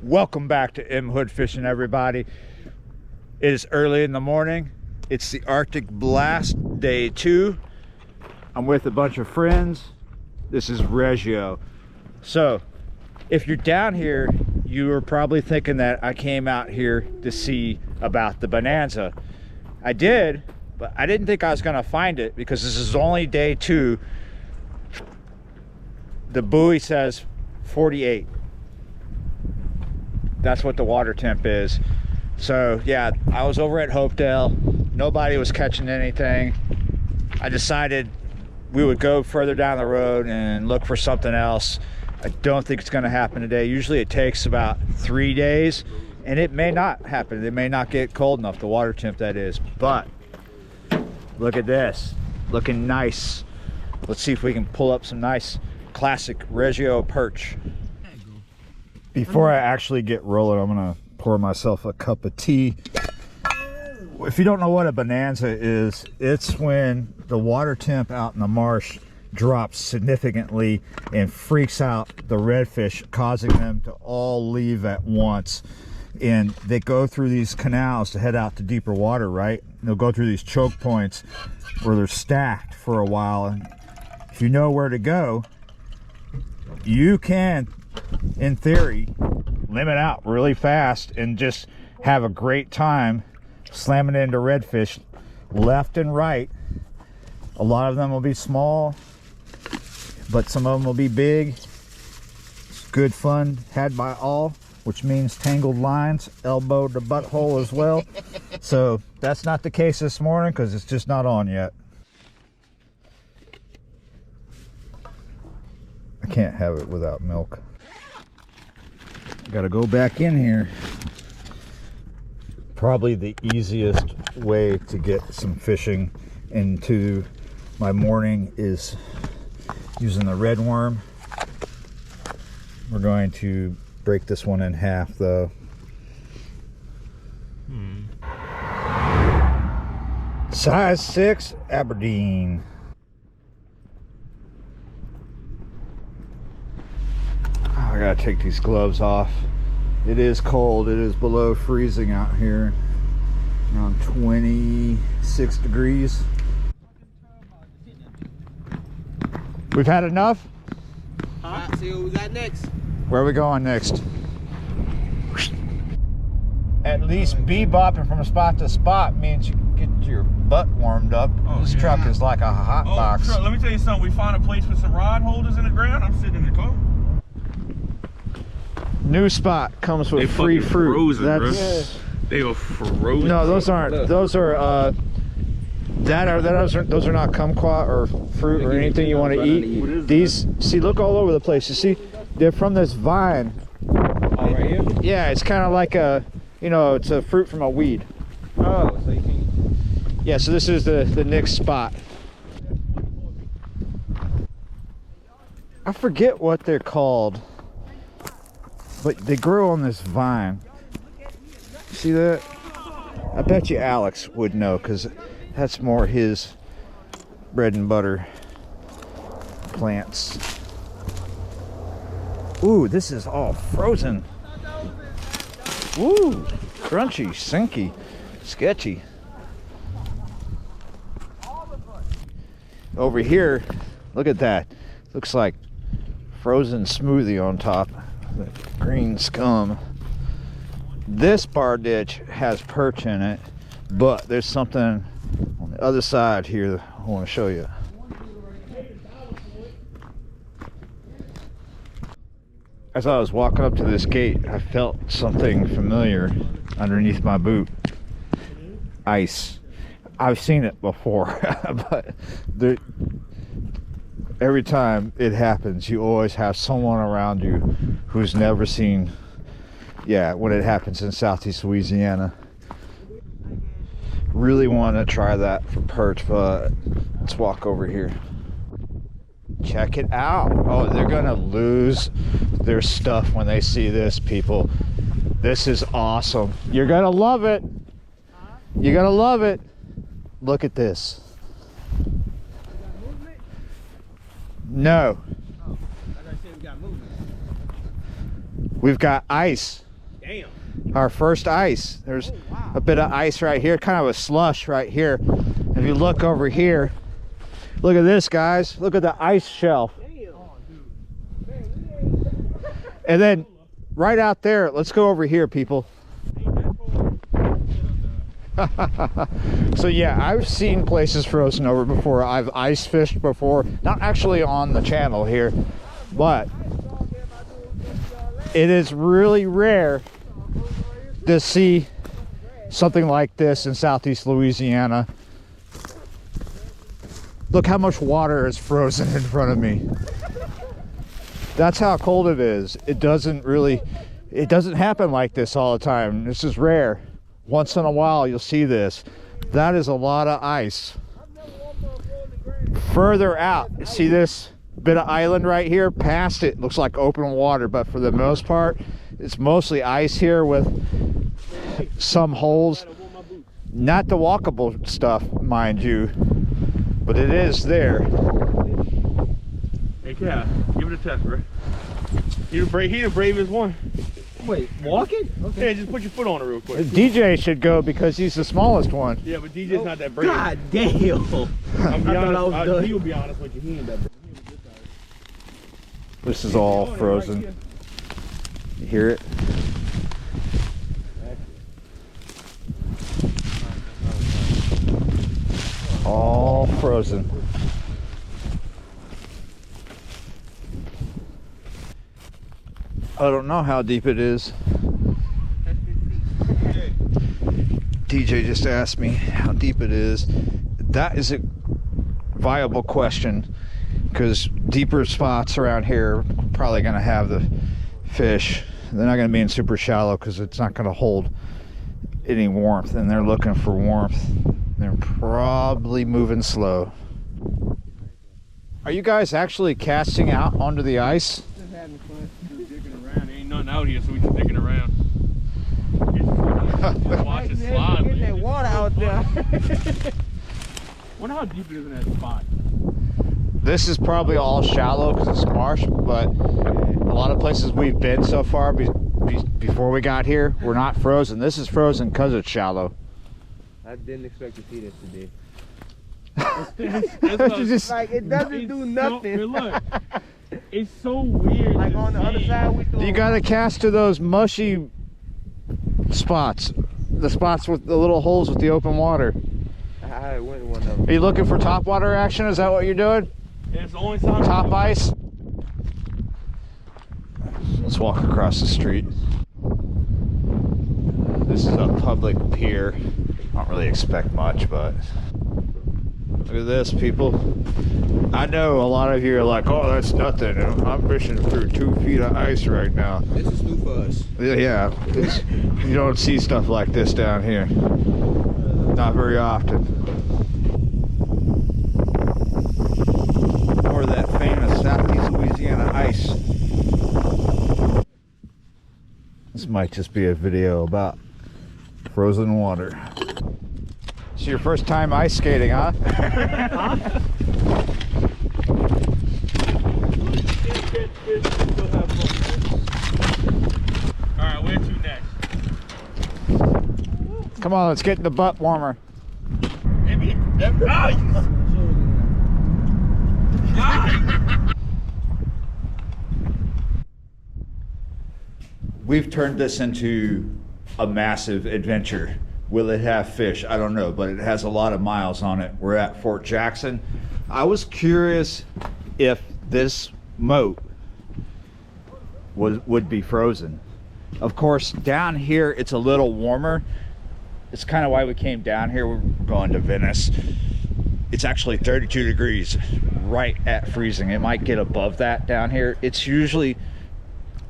Welcome back to M Hood Fishing, everybody. It is early in the morning. It's the Arctic Blast day 2. I'm with a bunch of friends. This is Reggio. So if you're down here, you are probably thinking that I came out here to see about the bonanza. I did, but I didn't think I was going to find it because this is only day 2. The buoy says 48. That's what the water temp is. So yeah, I was over at Hopedale. Nobody was catching anything. I decided we would go further down the road and look for something else. I don't think it's going to happen today. Usually it takes about 3 days, and it may not happen. It may not get cold enough, the water temp that is. But look at this, looking nice. Let's see if we can pull up some nice classic Reggio perch. Before I actually get rolling, I'm gonna pour myself a cup of tea. If you don't know what a bonanza is, it's when the water temp out in the marsh drops significantly and freaks out the redfish, causing them to all leave at once. And they go through these canals to head out to deeper water, right? And they'll go through these choke points where they're stacked for a while. And if you know where to go, you can, in theory, limit out really fast and just have a great time slamming into redfish left and right. A lot of them will be small, but some of them will be big. It's good fun had by all, which means tangled lines, elbow to butthole as well. So that's not the case this morning because it's just not on yet. I can't have it without milk. Gotta go back in here. Probably the easiest way to get some fishing into my morning is using the red worm. We're going to break this one in half though. Size 6 Aberdeen. I gotta take these gloves off. It is cold. It is below freezing out here, around 26 degrees. We've had enough? Alright, see what we got next. Where are we going next? At least bebopping from spot to spot means you can get your butt warmed up. Oh, this truck is like a hot box. Truck, let me tell you something. We found a place with some rod holders in the ground. I'm sitting in the car. New spot comes with free fruit. Frozen, that's bro. They are frozen. No, those aren't. Those are those are not kumquat or fruit or anything you want to eat. These, see, look all over the place. You see, they're from this vine. Oh, right here? Yeah, it's kind of like a, you know, it's a fruit from a weed. Oh, so you can. Yeah, so this is the next spot. I forget what they're called, but they grow on this vine. See that? I bet you Alex would know because that's more his bread and butter plants. Ooh, this is all frozen. Ooh, crunchy, sinky, sketchy. Over here, look at that. Looks like frozen smoothie on top. The green scum. This bar ditch has perch in it, but there's something on the other side here that I want to show you. As I was walking up to this gate, I felt something familiar underneath my boot. Ice. I've seen it before, but every time it happens, you always have someone around you who's never seen, when it happens in Southeast Louisiana. Really want to try that for perch, but let's walk over here. Check it out. Oh, they're gonna lose their stuff when they see this, people. This is awesome. You're gonna love it. You're gonna love it. Look at this. No. Oh, I gotta say we got movement. We've got ice. Damn. Our first ice. There's a bit of ice right here, kind of a slush right here. If you look over here, look at this, guys. Look at the ice shelf. And then right out there, let's go over here, people. So yeah, I've seen places frozen over before. I've ice fished before, not actually on the channel here, but it is really rare to see something like this in southeast Louisiana. Look how much water is frozen in front of me. That's how cold it is. It doesn't happen like this all the time. This is rare. Once in a while you'll see this. That is a lot of ice. Further out, see this bit of island right here? Past it looks like open water, but for the most part it's mostly ice here with some holes. Not the walkable stuff, mind you, but it is there. Hey, Cat, give it a test, bro. He the bravest one. Wait, walking? Okay. Yeah, just put your foot on it real quick. DJ should go because he's the smallest one. Yeah, but DJ's not that brave. God damn. I'm be I honest, he'll be honest with you. He ain't that brave. This is all frozen. You hear it? All frozen. I don't know how deep it is. DJ just asked me how deep it is. That is a viable question, because deeper spots around here are probably going to have the fish. They're not going to be in super shallow because it's not going to hold any warmth, and they're looking for warmth. They're probably moving slow. Are you guys actually casting out onto the ice? Just having fun. Just digging around. There ain't nothing out here, so we just digging around. Just watch it slide. Getting that water out there. Wonder how deep it is in that spot. This is probably all shallow because it's marsh, but a lot of places we've been so far before we got here, we're not frozen. This is frozen because it's shallow. I didn't expect to see this today. Just, Like, it doesn't do nothing. So, look, it's so weird. Like to on the other see. side, we you gotta cast to those mushy spots, the spots with the little holes with the open water. I went in one of them. Are you looking for top water action? Is that what you're doing? Yeah, it's the only time. Top ice? Let's walk across the street. This is a public pier. I don't really expect much, but look at this, people. I know a lot of you are like, oh, that's nothing. I'm fishing through 2 feet of ice right now. This is new for us. Yeah, you don't see stuff like this down here. Not very often. More of that famous southeast Louisiana ice. This might just be a video about frozen water. It's your first time ice skating, huh? Alright, where to next? Come on, let's get the butt warmer. Maybe. We've turned this into a massive adventure. Will it have fish? I don't know, but it has a lot of miles on it. We're at Fort Jackson. I was curious if this moat would be frozen. Of course, down here it's a little warmer. It's kind of why we came down here. We're going to Venice. It's actually 32 degrees, right at freezing. It might get above that down here. It's usually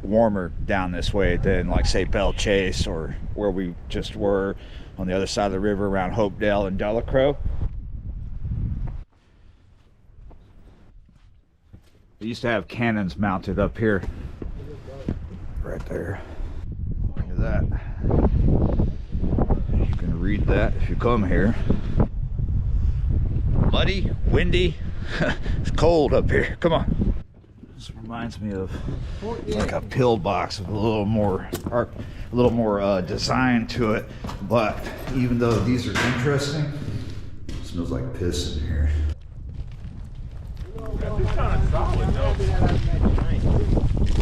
warmer down this way than, like, say, Belle Chasse or where we just were on the other side of the river around Hopedale and Delacroix. They used to have cannons mounted up here. Right there. Look at that. You can read that if you come here. Muddy, windy, it's cold up here. Come on. This is where reminds me of like a pillbox with a little more design to it. But even though these are interesting, it smells like piss in here. It's kind of solid though.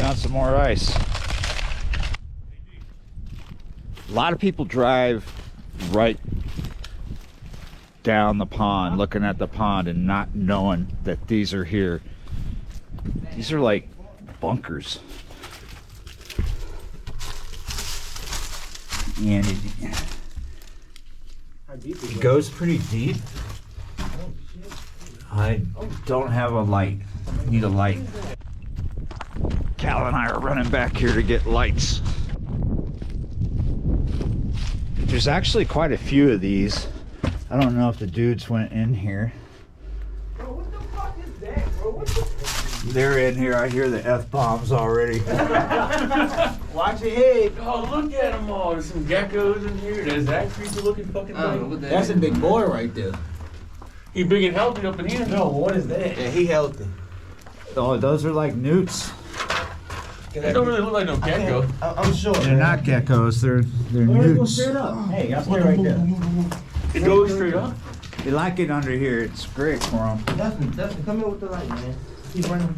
Got some more ice. A lot of people drive right down the pond, looking at the pond and not knowing that these are here. These are like bunkers. And it goes pretty deep. I don't have a light. Need a light. Cal and I are running back here to get lights. There's actually quite a few of these. I don't know if the dudes went in here. Bro, what the fuck is that, bro? What the They're in here. I hear the F-bombs already. Watch your head. Oh, look at them all. There's some geckos in here. There's that creepy looking fucking thing. That's a big boy right there. He big and healthy up in here. No, what is that? Yeah, he healthy. Oh, those are like newts. They don't really look like no gecko. I'm sure. They're not geckos. They're newts. Hey, I'll stay right there. It goes straight up. They like it under here. It's great for them. Dustin, come here with the light, man. He's running.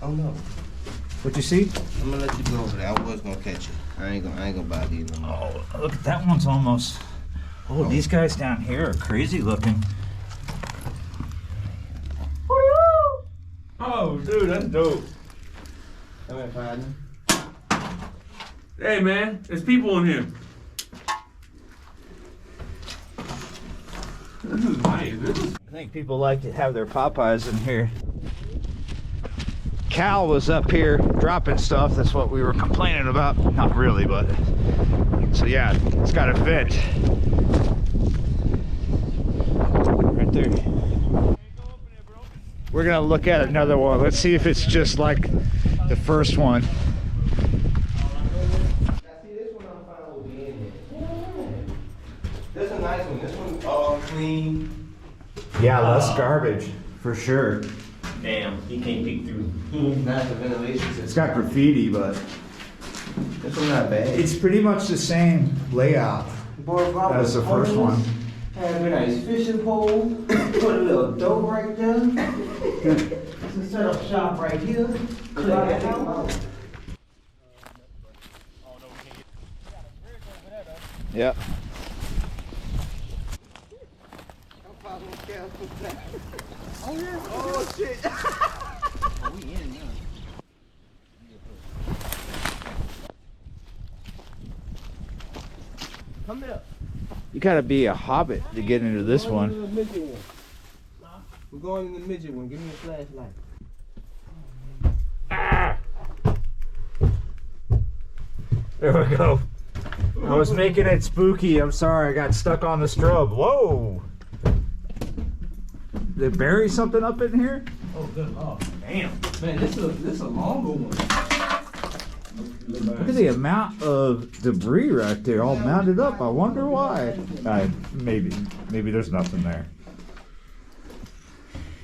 Oh no. What you see? I'm gonna let you go over there. I was gonna catch you. I ain't gonna bother you no more. Oh, look at that one's almost. Oh, these guys down here are crazy looking. Oh, dude, that's dope. Come here, partner. Hey, man, there's people in here. This is nice. I think people like to have their Popeyes in here. Cal was up here dropping stuff. That's what we were complaining about. Not really, but. So yeah, it's got a vent. Right there. We're gonna look at another one. Let's see if it's just like the first one. See, this one I'm fine with being here. This is a nice one. This one's all clean. Yeah, less garbage, for sure. Damn, he can't peek through. Not the ventilation system. It's got graffiti, but This one's not bad. it's pretty much the same layout as the first one. Have a nice fishing pole. Put a little dough right there. Just set up shop right here. Click it out. Yep. Oh yeah. Oh shit. Come here. You gotta be a hobbit to get into this We're one. going in the midget one. We're going in the midget one. Give me a flashlight. There we go. I was making it spooky. I'm sorry, I got stuck on the strobe. Whoa! They bury something up in here? Oh good. Oh damn. Man, this is a longer one. Look at the amount of debris right there, all mounted up. I wonder why. Maybe there's nothing there.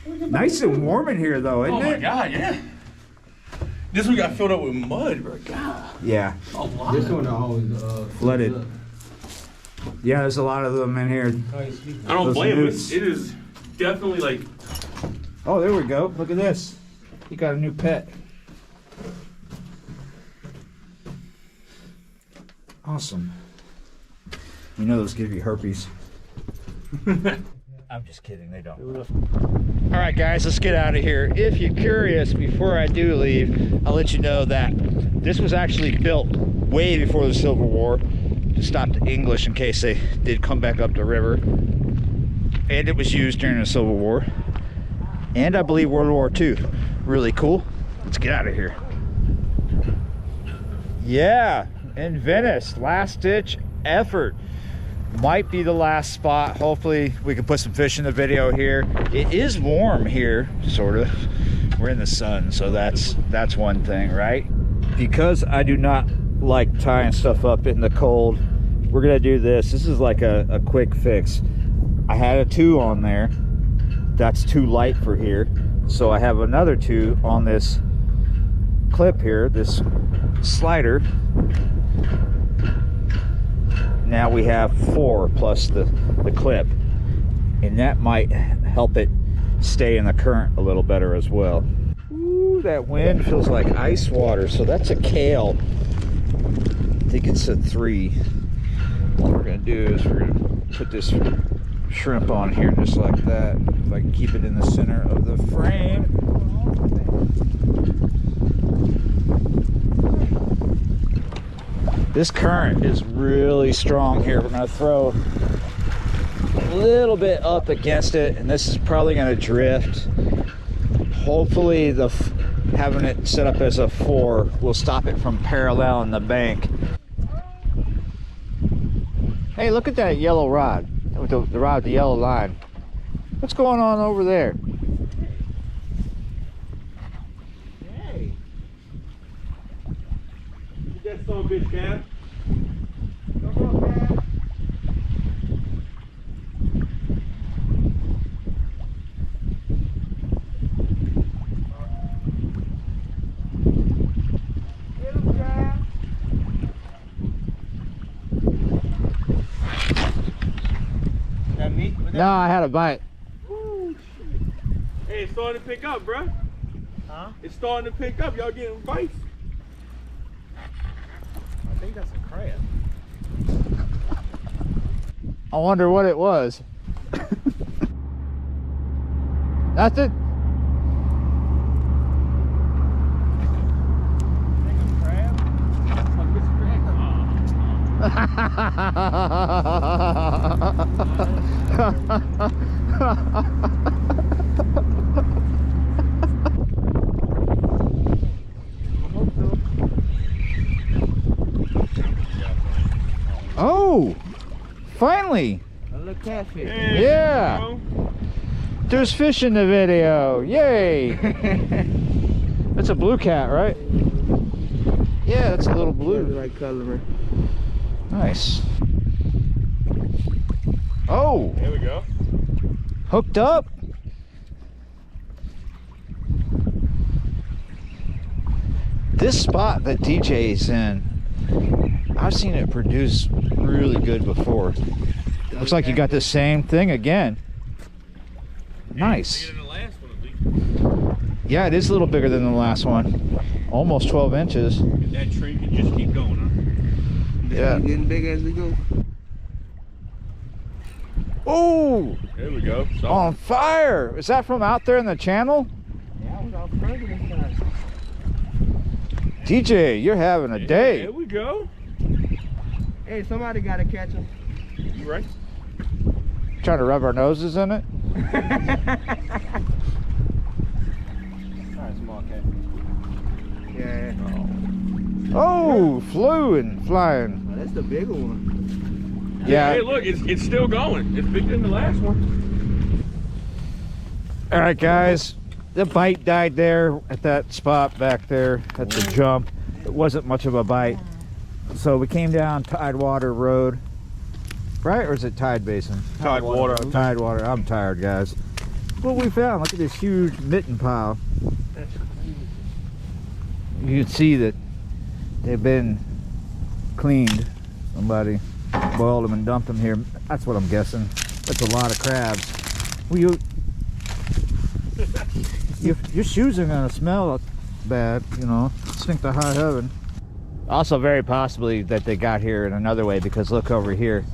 Nice and warm in here, though, isn't Oh my it? god, yeah. This one got filled up with mud, bro. God. Yeah, A lot. This one always flooded. Yeah, there's a lot of them in here. I don't Those blame him. newts. It is definitely like. Oh, there we go. Look at this. You got a new pet. Awesome. You know those give you herpes. I'm just kidding, they don't. All right, guys, let's get out of here. If you're curious, before I do leave, I'll let you know that this was actually built way before the Civil War to stop the English in case they did come back up the river. And it was used during the Civil War. And I believe World War II. Really cool. Let's get out of here. Yeah, in Venice, last ditch effort. Might be the last spot. Hopefully we can put some fish in the video here. It is warm here, sort of. We're in the sun, so that's one thing, right? Because I do not like tying stuff up in the cold, we're gonna do this. This is like a quick fix. I had a 2 on there. That's too light for here. So I have another 2 on this clip here, this slider. Now we have 4 plus the clip, and that might help it stay in the current a little better as well. Ooh, that wind feels like ice water. So that's a kale. I think it's a 3. What we're gonna do is we're gonna put this shrimp on here just like that. If I can keep it in the center of the frame. This current is really strong here. We're gonna throw a little bit up against it, and this is probably gonna drift. Hopefully having it set up as a 4 will stop it from paralleling the bank. Hey, look at that yellow rod, with the rod with the yellow line. What's going on over there? Hey. Get that son of a bitch, Cam. Come on, Cam. No, I had a bite. Ooh, shit. Hey, it's starting to pick up, bro. Huh? It's starting to pick up. Y'all getting bites? I think that's a crab. I wonder what it was. Nothing? Oh, finally. A little catfish. Hey, Yeah. bro. There's fish in the video. Yay. That's a blue cat, right? Yeah, that's a little blue. Right color. Nice. Oh, There we go. hooked up. This spot that DJ's in, I've seen it produce really good before. Looks like you got the same thing again. Nice. Bigger than the last one, at least. Yeah, it is a little bigger than the last one. Almost 12 inches. That tree can just keep going, huh? Yeah. Getting big as we go. Oh, There we go. So, on fire. Is that from out there in the channel? Yeah, I was out front of this time. DJ, you're having a day. There we go. Hey, somebody gotta catch him. You right? Trying to rub our noses in it. Alright, small cat. Yeah. Oh, flew and flying. Oh, that's the bigger one. Yeah. Hey, look, it's still going. It's bigger than the last one. All right, guys. The bite died there at that spot back there at the jump. It wasn't much of a bite. So we came down Tidewater Road. Right? Or is it Tide Basin? Tidewater. Tidewater. I'm tired, guys. What we found, look at this huge mitten pile. You can see that they've been cleaned. Somebody boiled them and dumped them here. That's what I'm guessing. That's a lot of crabs. Well, your shoes are gonna smell bad, you know. Stink to high heaven. Also, very possibly that they got here in another way, because look over here.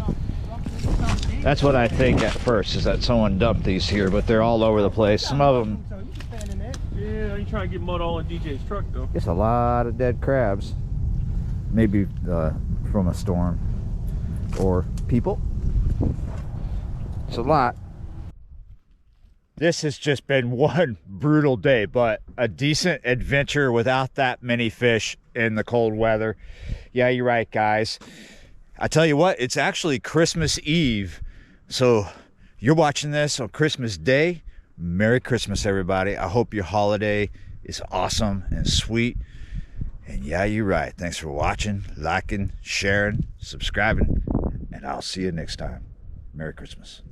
That's what I think at first, is that someone dumped these here, but they're all over the place. Some of them. Yeah, I ain't trying to get mud all in DJ's truck, though. It's a lot of dead crabs. Maybe from a storm or people. It's a lot. This has just been one brutal day, but a decent adventure without that many fish in the cold weather. Yeah, you're right, guys. I tell you what, it's actually Christmas Eve. So you're watching this on Christmas Day. Merry Christmas, everybody. I hope your holiday is awesome and sweet. And yeah, you're right. Thanks for watching, liking, sharing, subscribing, and I'll see you next time. Merry Christmas.